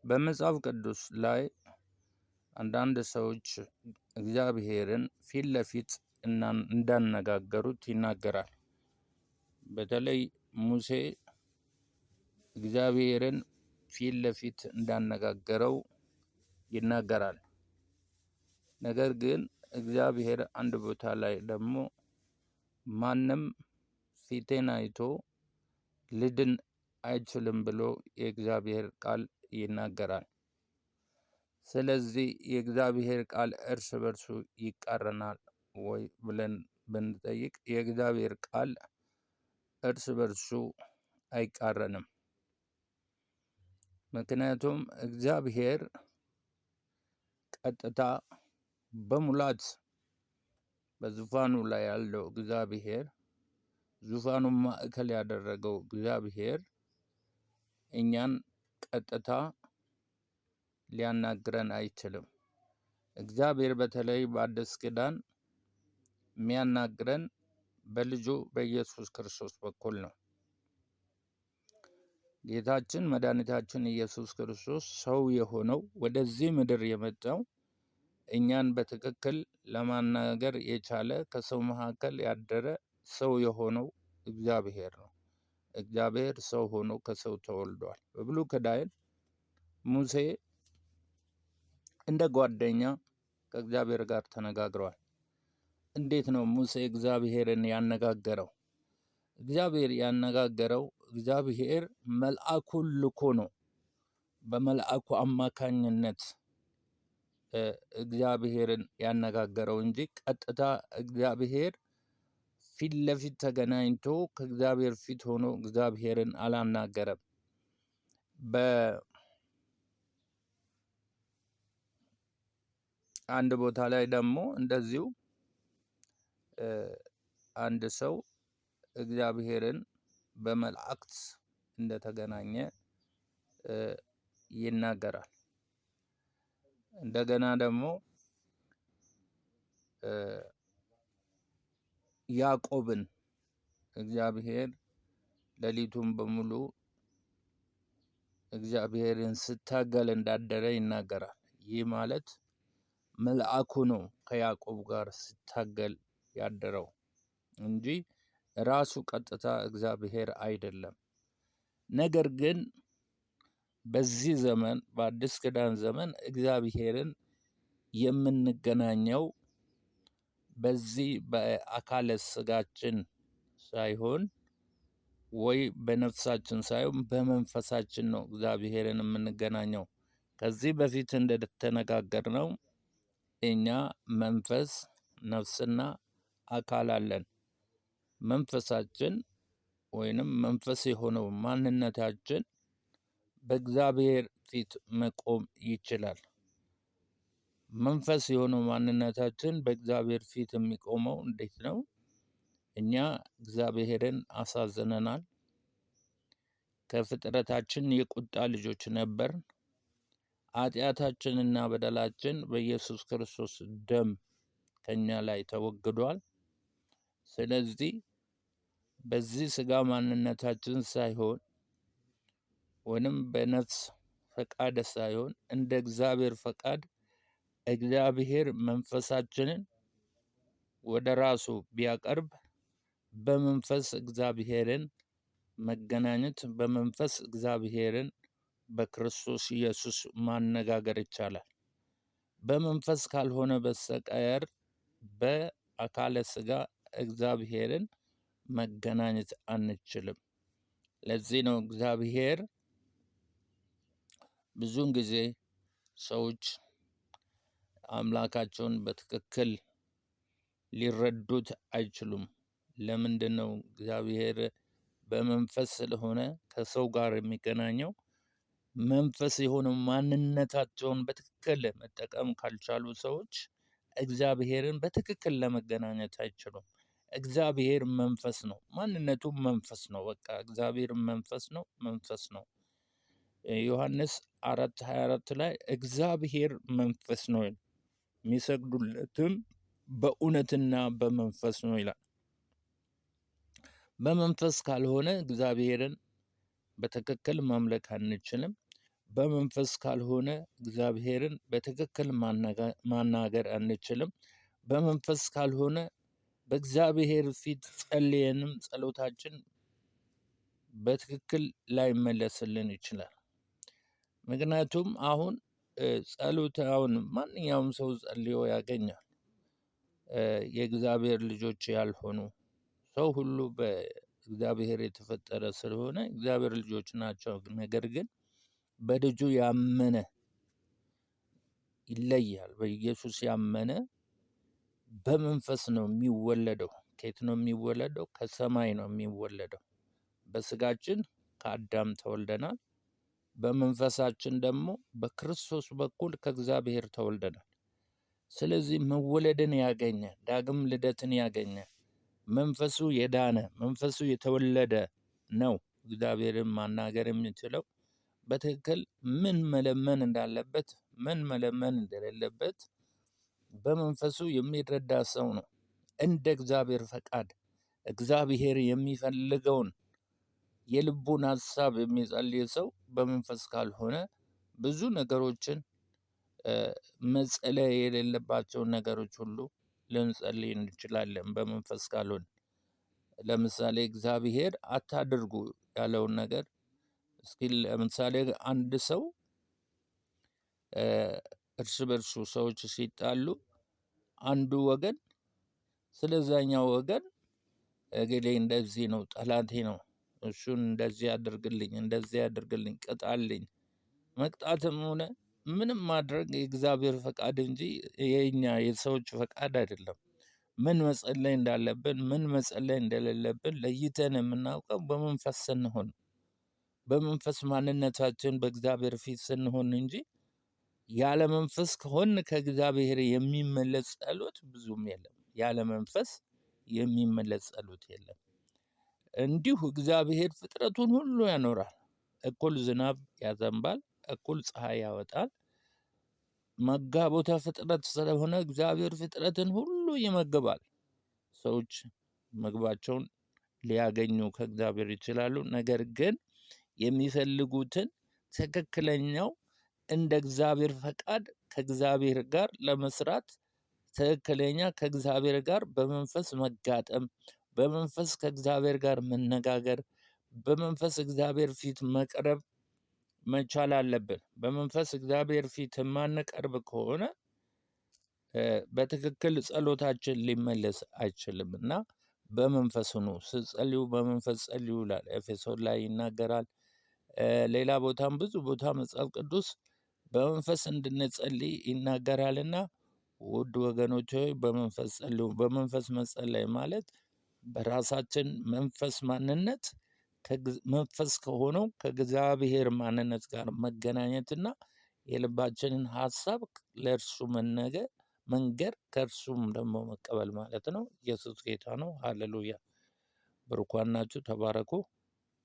በመጽሐፍ ቅዱስ ላይ አንዳንድ ሰዎች እግዚአብሔርን ፊት ለፊት እንዳነጋገሩት ይናገራል። በተለይ ሙሴ እግዚአብሔርን ፊት ለፊት እንዳነጋገረው ይናገራል። ነገር ግን እግዚአብሔር አንድ ቦታ ላይ ደግሞ ማንም ፊቴን አይቶ ልድን አይችልም ብሎ የእግዚአብሔር ቃል ይናገራል። ስለዚህ የእግዚአብሔር ቃል እርስ በርሱ ይቃረናል ወይ ብለን ብንጠይቅ የእግዚአብሔር ቃል እርስ በርሱ አይቃረንም። ምክንያቱም እግዚአብሔር ቀጥታ በሙላት በዙፋኑ ላይ ያለው እግዚአብሔር ዙፋኑን ማዕከል ያደረገው እግዚአብሔር እኛን ቀጥታ ሊያናግረን አይችልም። እግዚአብሔር በተለይ በአዲስ ኪዳን የሚያናግረን በልጁ በኢየሱስ ክርስቶስ በኩል ነው። ጌታችን መድኃኒታችን ኢየሱስ ክርስቶስ ሰው የሆነው ወደዚህ ምድር የመጣው እኛን በትክክል ለማናገር የቻለ ከሰው መካከል ያደረ ሰው የሆነው እግዚአብሔር ነው። እግዚአብሔር ሰው ሆኖ ከሰው ተወልዷል። በብሉይ ኪዳን ሙሴ እንደ ጓደኛ ከእግዚአብሔር ጋር ተነጋግሯል። እንዴት ነው ሙሴ እግዚአብሔርን ያነጋገረው? እግዚአብሔር ያነጋገረው እግዚአብሔር መልአኩን ልኮ ነው። በመልአኩ አማካኝነት እግዚአብሔርን ያነጋገረው እንጂ ቀጥታ እግዚአብሔር ፊት ለፊት ተገናኝቶ ከእግዚአብሔር ፊት ሆኖ እግዚአብሔርን አላናገረም። በአንድ ቦታ ላይ ደግሞ እንደዚሁ አንድ ሰው እግዚአብሔርን በመላእክት እንደተገናኘ ይናገራል። እንደገና ደግሞ ያዕቆብን እግዚአብሔር ሌሊቱን በሙሉ እግዚአብሔርን ስታገል እንዳደረ ይናገራል። ይህ ማለት መልአኩ ነው ከያዕቆብ ጋር ስታገል ያደረው እንጂ ራሱ ቀጥታ እግዚአብሔር አይደለም። ነገር ግን በዚህ ዘመን በአዲስ ኪዳን ዘመን እግዚአብሔርን የምንገናኘው በዚህ በአካለ ስጋችን ሳይሆን ወይ በነፍሳችን ሳይሆን በመንፈሳችን ነው እግዚአብሔርን የምንገናኘው። ከዚህ በፊት እንደተነጋገርነው እኛ መንፈስ፣ ነፍስና አካል አለን። መንፈሳችን ወይንም መንፈስ የሆነው ማንነታችን በእግዚአብሔር ፊት መቆም ይችላል። መንፈስ የሆነው ማንነታችን በእግዚአብሔር ፊት የሚቆመው እንዴት ነው? እኛ እግዚአብሔርን አሳዝነናል። ከፍጥረታችን የቁጣ ልጆች ነበር። ኃጢአታችንና በደላችን በኢየሱስ ክርስቶስ ደም ከኛ ላይ ተወግዷል። ስለዚህ በዚህ ስጋ ማንነታችን ሳይሆን ወይንም በነፍስ ፈቃድ ሳይሆን እንደ እግዚአብሔር ፈቃድ እግዚአብሔር መንፈሳችንን ወደ ራሱ ቢያቀርብ በመንፈስ እግዚአብሔርን መገናኘት፣ በመንፈስ እግዚአብሔርን በክርስቶስ ኢየሱስ ማነጋገር ይቻላል። በመንፈስ ካልሆነ በስተቀር በአካለ ስጋ እግዚአብሔርን መገናኘት አንችልም። ለዚህ ነው እግዚአብሔር ብዙውን ጊዜ ሰዎች አምላካቸውን በትክክል ሊረዱት አይችሉም። ለምንድን ነው? እግዚአብሔር በመንፈስ ስለሆነ ከሰው ጋር የሚገናኘው። መንፈስ የሆነው ማንነታቸውን በትክክል መጠቀም ካልቻሉ ሰዎች እግዚአብሔርን በትክክል ለመገናኘት አይችሉም። እግዚአብሔር መንፈስ ነው። ማንነቱም መንፈስ ነው። በቃ እግዚአብሔር መንፈስ ነው፣ መንፈስ ነው። ዮሐንስ 4:24 ላይ እግዚአብሔር መንፈስ ነው፣ የሚሰግዱለትም በእውነትና በመንፈስ ነው ይላል። በመንፈስ ካልሆነ እግዚአብሔርን በትክክል ማምለክ አንችልም። በመንፈስ ካልሆነ እግዚአብሔርን በትክክል ማናገር አንችልም። በመንፈስ ካልሆነ በእግዚአብሔር ፊት ጸልየንም ጸሎታችን በትክክል ላይመለስልን ይችላል። ምክንያቱም አሁን ጸሎት ማንኛውም ሰው ጸልዮ ያገኛል። የእግዚአብሔር ልጆች ያልሆኑ ሰው ሁሉ በእግዚአብሔር የተፈጠረ ስለሆነ እግዚአብሔር ልጆች ናቸው። ነገር ግን በልጁ ያመነ ይለያል። በኢየሱስ ያመነ በመንፈስ ነው የሚወለደው። ከየት ነው የሚወለደው? ከሰማይ ነው የሚወለደው። በስጋችን ከአዳም ተወልደናል። በመንፈሳችን ደግሞ በክርስቶስ በኩል ከእግዚአብሔር ተወልደናል። ስለዚህ መወለድን ያገኘ ዳግም ልደትን ያገኘ መንፈሱ የዳነ መንፈሱ የተወለደ ነው እግዚአብሔርን ማናገር የሚችለው። በትክክል ምን መለመን እንዳለበት ምን መለመን እንደሌለበት በመንፈሱ የሚረዳ ሰው ነው። እንደ እግዚአብሔር ፈቃድ እግዚአብሔር የሚፈልገውን የልቡን ሀሳብ የሚጸልይ ሰው በመንፈስ ካልሆነ ብዙ ነገሮችን መጸለይ የሌለባቸውን ነገሮች ሁሉ ልንጸልይ እንችላለን በመንፈስ ካልሆነ። ለምሳሌ እግዚአብሔር አታድርጉ ያለውን ነገር እስኪ ለምሳሌ አንድ ሰው እርስ በርሱ ሰዎች ሲጣሉ አንዱ ወገን ስለዛኛው ወገን እገሌ እንደዚህ ነው፣ ጠላቴ ነው፣ እሱን እንደዚህ አድርግልኝ፣ ቅጣልኝ። መቅጣትም ሆነ ምንም ማድረግ የእግዚአብሔር ፈቃድ እንጂ የኛ የሰዎች ፈቃድ አይደለም። ምን መጸለይ እንዳለብን ምን መጸለይ እንደሌለብን ለይተን የምናውቀው በመንፈስ ስንሆን፣ በመንፈስ ማንነታችን በእግዚአብሔር ፊት ስንሆን እንጂ ያለ መንፈስ ከሆን ከእግዚአብሔር የሚመለስ ጸሎት ብዙም የለም። ያለ መንፈስ የሚመለስ ጸሎት የለም። እንዲሁ እግዚአብሔር ፍጥረቱን ሁሉ ያኖራል። እኩል ዝናብ ያዘንባል፣ እኩል ፀሐይ ያወጣል። መጋቦተ ፍጥረት ስለሆነ እግዚአብሔር ፍጥረትን ሁሉ ይመግባል። ሰዎች ምግባቸውን ሊያገኙ ከእግዚአብሔር ይችላሉ። ነገር ግን የሚፈልጉትን ትክክለኛው እንደ እግዚአብሔር ፈቃድ ከእግዚአብሔር ጋር ለመስራት ትክክለኛ ከእግዚአብሔር ጋር በመንፈስ መጋጠም፣ በመንፈስ ከእግዚአብሔር ጋር መነጋገር፣ በመንፈስ እግዚአብሔር ፊት መቅረብ መቻል አለብን። በመንፈስ እግዚአብሔር ፊት የማንቀርብ ከሆነ በትክክል ጸሎታችን ሊመለስ አይችልም እና በመንፈስ ሁኑ፣ ስትጸልዩ በመንፈስ ጸልዩ ይላል። ኤፌሶን ላይ ይናገራል። ሌላ ቦታም ብዙ ቦታ መጽሐፍ ቅዱስ በመንፈስ እንድንጸልይ ይናገራልና ውድ ወገኖች ሆይ በመንፈስ ጸልዩ። በመንፈስ መጸለይ ማለት በራሳችን መንፈስ ማንነት መንፈስ ከሆነው ከእግዚአብሔር ማንነት ጋር መገናኘትና የልባችንን ሀሳብ ለእርሱ መንገር ከእርሱም ደግሞ መቀበል ማለት ነው። ኢየሱስ ጌታ ነው። ሃሌሉያ። ብሩካን ናችሁ። ተባረኩ።